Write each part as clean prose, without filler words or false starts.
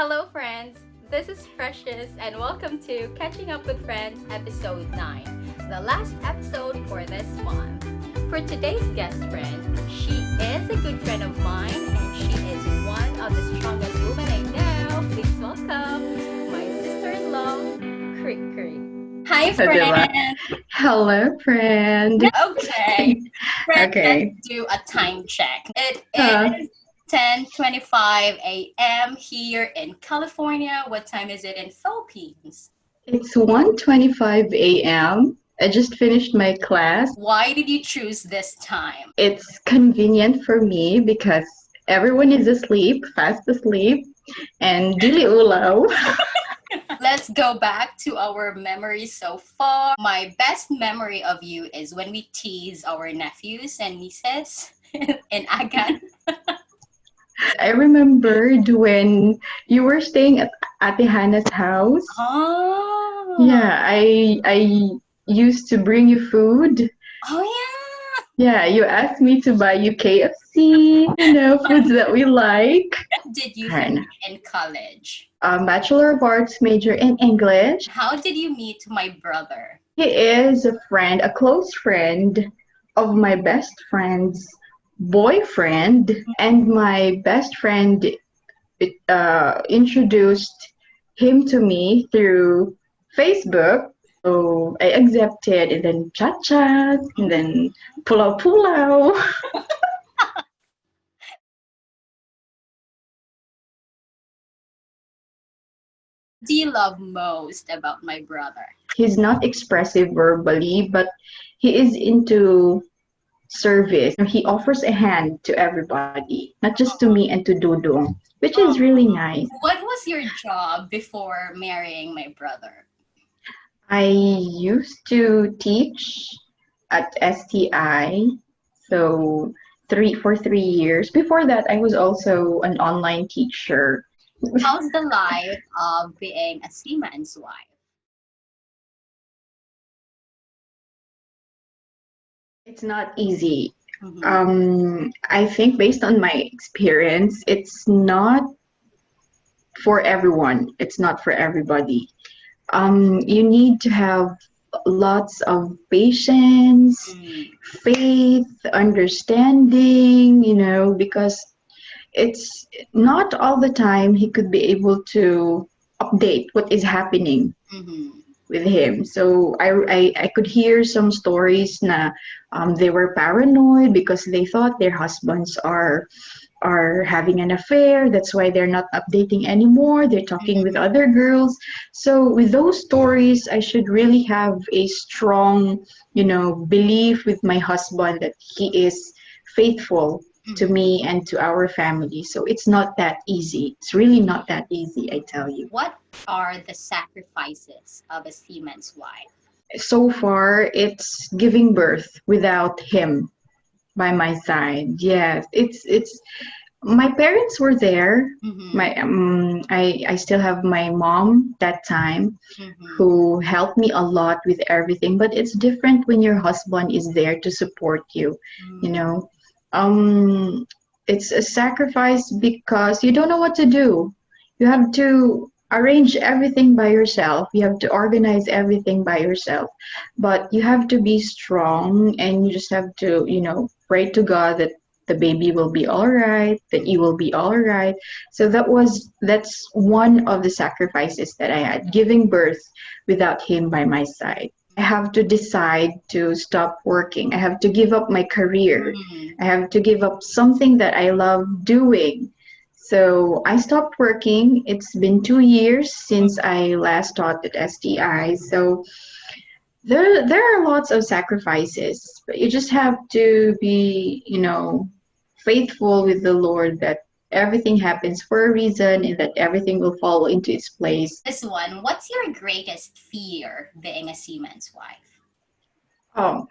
Hello, friends. This is Precious, and welcome to Catching Up with Friends, episode 9, the last episode for this month. For today's guest friend, she is a good friend of mine, and she is one of the strongest women I know. Please welcome my sister in law, Krik Krik. Hi, So, diba? friend. Hello, friend. Okay. Friend, Okay. let's do a time check. It Uh, is 10:25 a.m. here in California. What time is it in Philippines? it's 1:25 a.m. I just finished my class. Why did you choose this time? It's convenient for me because everyone is asleep, fast asleep, and dili ulaw. Let's go back to our memories so far. My best memory of you is when we tease our nephews and nieces in Agan. I remembered when you were staying at Ate Hannah's house. Oh. Yeah, I used to bring you food. Oh, yeah. Yeah, you asked me to buy you KFC, foods that we like. What did you finish in college? Bachelor of Arts major in English. How did you meet my brother? He is a friend, a close friend of my best friend's boyfriend, and my best friend introduced him to me through Facebook. So I accepted, and then chat chat, and then pulau pulau. What do you love most about my brother? He's not expressive verbally, but he is into service. He offers a hand to everybody, not just to me and to Dudong, which is really nice. What was your job before marrying my brother? I used to teach at STI, so 3 years. Before that, I was also an online teacher. How's the life of being a seaman's wife? It's not easy. Mhm. I think based on my experience, it's not for everyone. It's not for everybody. You need to have lots of patience, faith, understanding, because it's not all the time he could be able to update what is happening Mhm. with him. So I could hear some stories na they were paranoid because they thought their husbands are having an affair. That's why they're not updating anymore. They're talking with other girls. So with those stories, I should really have a strong, belief with my husband that he is faithful to me and to our family. So it's not that easy. It's really not that easy, I tell you. What are the sacrifices of a seaman's wife? So far, it's giving birth without him by my side. Yes, it's my parents were there. My I still have my mom that time who helped me a lot with everything, but it's different when your husband is there to support you, you know. It's a sacrifice because you don't know what to do. You have to arrange everything by yourself. You have to organize everything by yourself. But you have to be strong and you just have to, pray to God that the baby will be all right, that you will be all right. So that's one of the sacrifices that I had, giving birth without him by my side. I have to decide to stop working. I have to give up my career. I have to give up something that I love doing. So I stopped working. It's been 2 years since I last taught at STI. So there are lots of sacrifices, but you just have to be, faithful with the Lord that everything happens for a reason and that everything will fall into its place. This one, what's your greatest fear being a seaman's wife? Oh,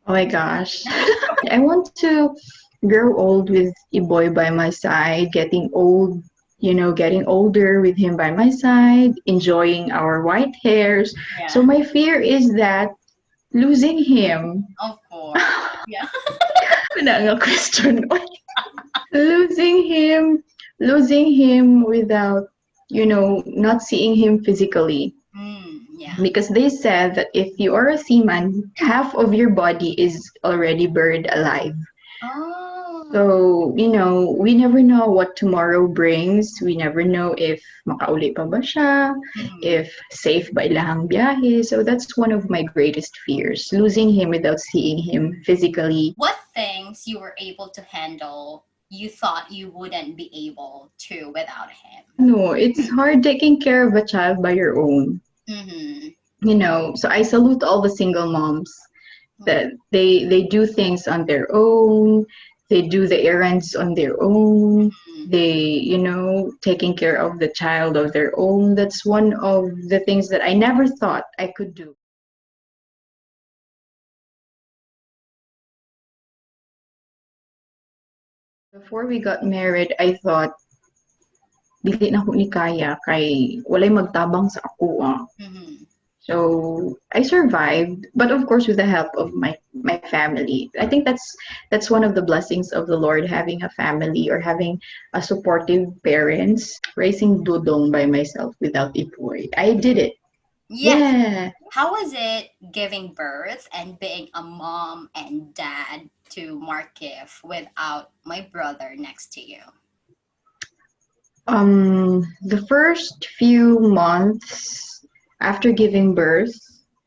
oh my gosh. I want to grow old with Iboy by my side, getting old, getting older with him by my side, enjoying our white hairs. Yeah. So my fear is that losing him. Of course. Yeah. Wala nga question. Losing him losing him without, not seeing him physically. Yeah. Because they said that if you are a seaman, half of your body is already buried alive. Oh. So, we never know what tomorrow brings. We never know if makauli pa ba siya, Mhm. if safe ba ilahang biyahe. So that's one of my greatest fears, losing him without seeing him physically. What things you were able to handle you thought you wouldn't be able to without him? No, it's hard taking care of a child by your own. Mm-hmm. So I salute all the single moms that they do things on their own, they do the errands on their own, they taking care of the child of their own. That's one of the things that I never thought I could do. Before we got married, I thought dili na ko ni kaya kay walay magtabang sa ako ah. Mm-hmm. So I survived, but of course with the help of my family. I think that's one of the blessings of the Lord, having a family or having a supportive parents. Raising dudong by myself without ipoy. I did it. Yes. Yeah. How was it giving birth and being a mom and dad to Markif without my brother next to you? The first few months after giving birth,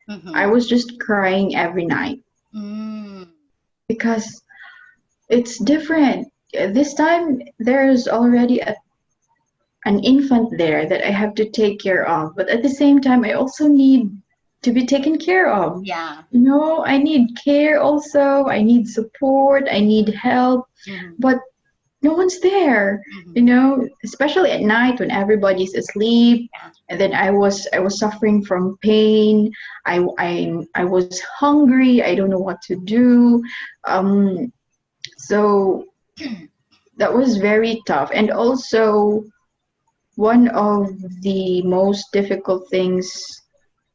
Mm-hmm. I was just crying every night Mm. because it's different. This time there's already an infant there that I have to take care of, but at the same time, I also need to be taken care of. Yeah. I need care also. I need support. I need help, Mm-hmm. but no one's there. Especially at night when everybody's asleep. Yeah. And then I was suffering from pain. I was hungry. I don't know what to do. So that was very tough. And also, one of the most difficult things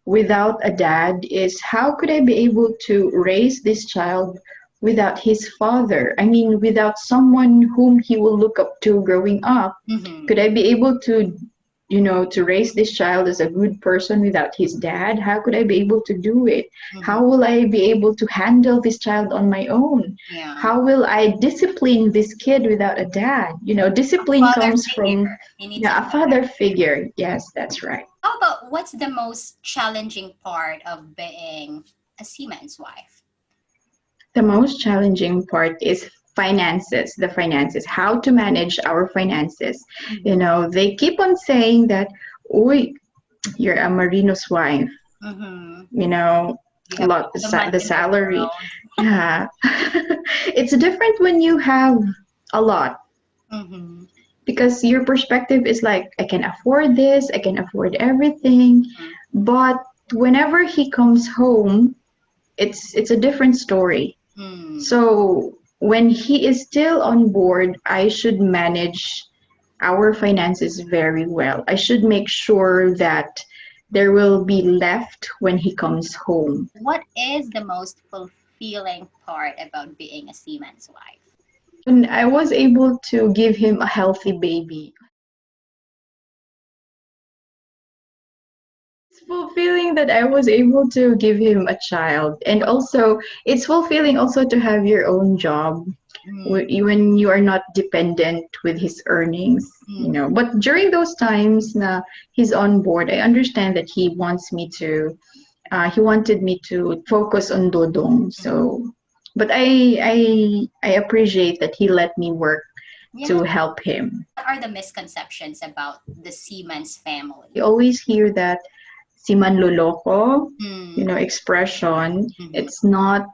without a dad is how could I be able to raise this child without his father? I mean, without someone whom he will look up to growing up. Mm-hmm. Could I be able to raise this child as a good person without his dad? How could I be able to do it? How will I be able to handle this child on my own? Yeah. How will I discipline this kid without a dad? Discipline Father comes figure. from He needs yeah, a father figure. Yes, that's right. How about what's the most challenging part of being a seaman's wife? The most challenging part is the finances, how to manage our finances. They keep on saying that, "Uy, you're a marino's wife." Mm-hmm. You know, You a have lot all the money the in the salary. world. Yeah, it's different when you have a lot Mm-hmm. because your perspective is like, I can afford this, I can afford everything, but whenever he comes home, it's a different story. Mm. So when he is still on board, I should manage our finances very well. I should make sure that there will be left when he comes home. What is the most fulfilling part about being a seaman's wife? And I was able to give him a healthy baby. It's fulfilling that I was able to give him a child, and also it's fulfilling also to have your own job when you are not dependent with his earnings. But during those times na he's on board, I understand that he wanted me to focus on dodong. So, but I appreciate that he let me work to help him. What are the misconceptions about the seaman's family? You always hear that si manloloko, Mm. expression. It's not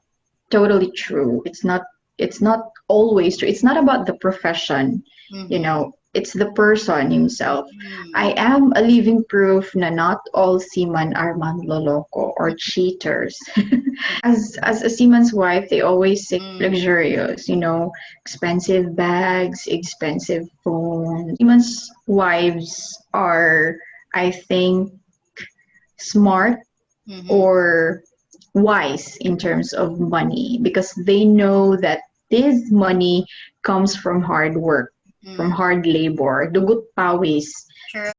totally true. It's not always true. It's not about the profession. It's the person himself. I am a living proof na not all seamen are manloloko or cheaters. As a seaman's wife, they always say luxurious, expensive bags, expensive phones. Seaman's wives are, I think, smart or wise in terms of money because they know that this money comes from hard work. from hard labor, dugot pawis. True.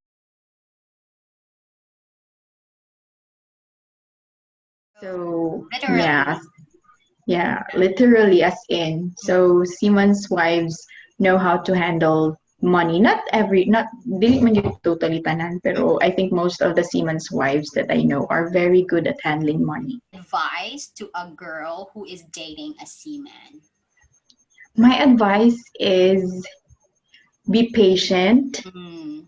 So Literally. yeah, literally as in. So seamen's wives know how to handle money. Not dili man yun totally tanan, pero I think most of the seamen's wives that I know are very good at handling money. Advice to a girl who is dating a seaman. My advice is be patient, Mm.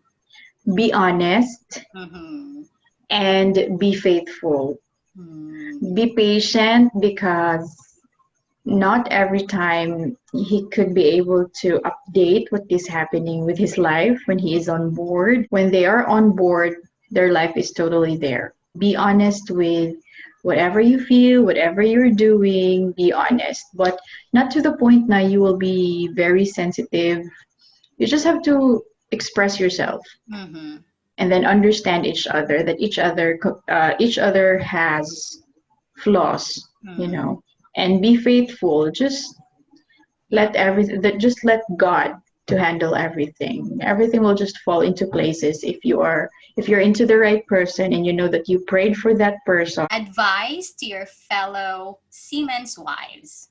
be honest, Mm-hmm. and be faithful. Mm. Be patient because not every time he could be able to update what is happening with his life when he is on board. When they are on board, their life is totally there. Be honest with whatever you feel, whatever you're doing, be honest. But not to the point now you will be very sensitive. You just have to express yourself Mm-hmm. and then understand each other that each other has flaws, you Mm. know, and be faithful. Just let God to handle everything. Everything will just fall into places if you're into the right person and you know that you prayed for that person. Advice to your fellow seamen's wives.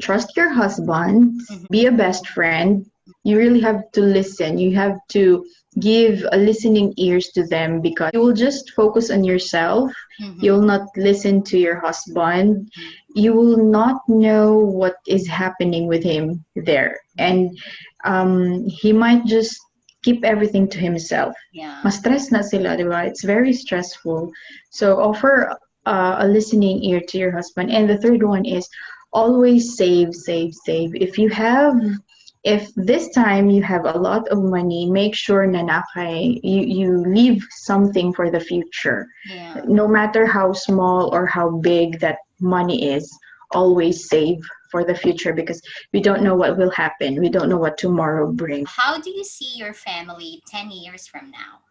Trust your husband, Mhm. be a best friend. You really have to listen. You have to give a listening ears to them because you will just focus on yourself. Mhm. You'll not listen to your husband. You will not know what is happening with him there. And he might just keep everything to himself. Yeah. Mas stress na sila, di ba? It's very stressful. So offer a listening ear to your husband. And the third one is always save, save, save. If this time you have a lot of money, make sure na you leave something for the future. Yeah. No matter how small or how big that money is, always save for the future because we don't know what will happen. We don't know what tomorrow brings. How do you see your family 10 years from now?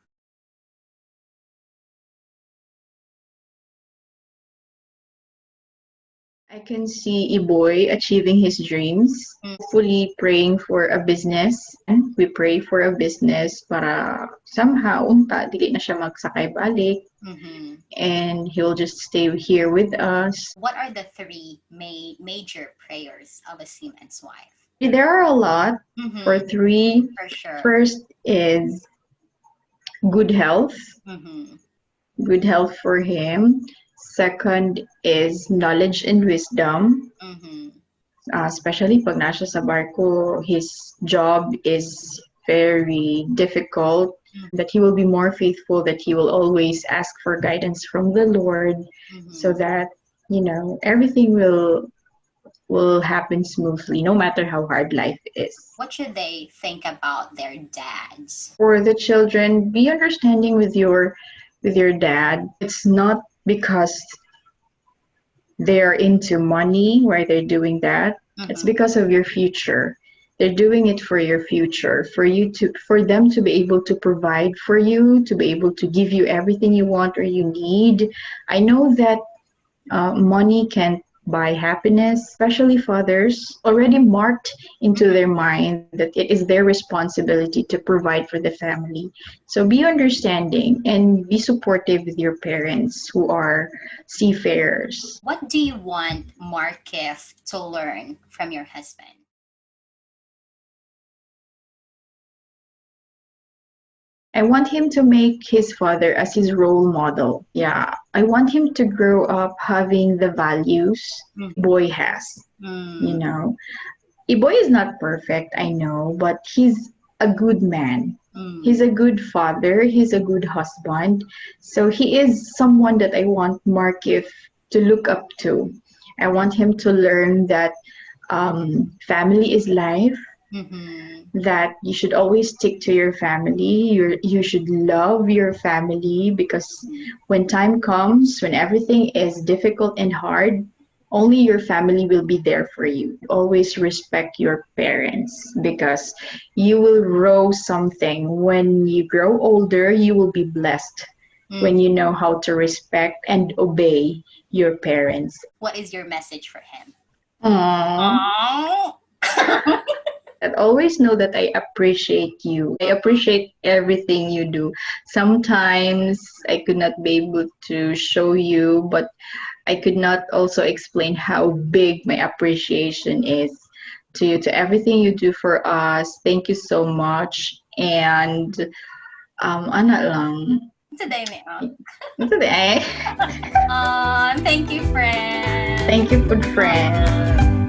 I can see Iboy achieving his dreams, Mm. hopefully praying for a business. We pray for a business para somehow dili na siya magsakay balik Mm-hmm. and he'll just stay here with us. What are the three major prayers of a seaman's wife? There are a lot. For Mm-hmm. three, For sure. first is good health, Mm-hmm. good health for him. Second is knowledge and wisdom. Mm-hmm. Especially pag nasa sa barko, his job is very difficult, that he will be more faithful, that he will always ask for guidance from the Lord Mm-hmm. so that, everything will happen smoothly no matter how hard life is. What should they think about their dads? For the children, be understanding with your dad. It's not because they're into money why they're doing that. It's Mm-hmm. because of your future. They're doing it for your future, for them to be able to provide for you, to be able to give you everything you want or you need. I know that money can't buy happiness, especially fathers already marked into their mind that it is their responsibility to provide for the family. So be understanding and be supportive with your parents who are seafarers. What do you want Markif to learn from your husband? I want him to make his father as his role model. Yeah, I want him to grow up having the values boy has. You Mm. know, Iboy is not perfect, I know, but he's a good man. Mm. He's a good father. He's a good husband. So he is someone that I want Markif to look up to. I want him to learn that family is life, Mm-hmm. that you should always stick to your family. You should love your family because when time comes, when everything is difficult and hard, only your family will be there for you. Always respect your parents because you will grow something. When you grow older, you will be blessed when you know how to respect and obey your parents. What is your message for him? Aww. Oh. that. Always know that I appreciate you. I appreciate everything you do. Sometimes I could not be able to show you, but I could not also explain how big my appreciation is to you, to everything you do for us. Thank you so much. And ana lang. Today na yun. Today, Thank you, friend. thank you, good friend.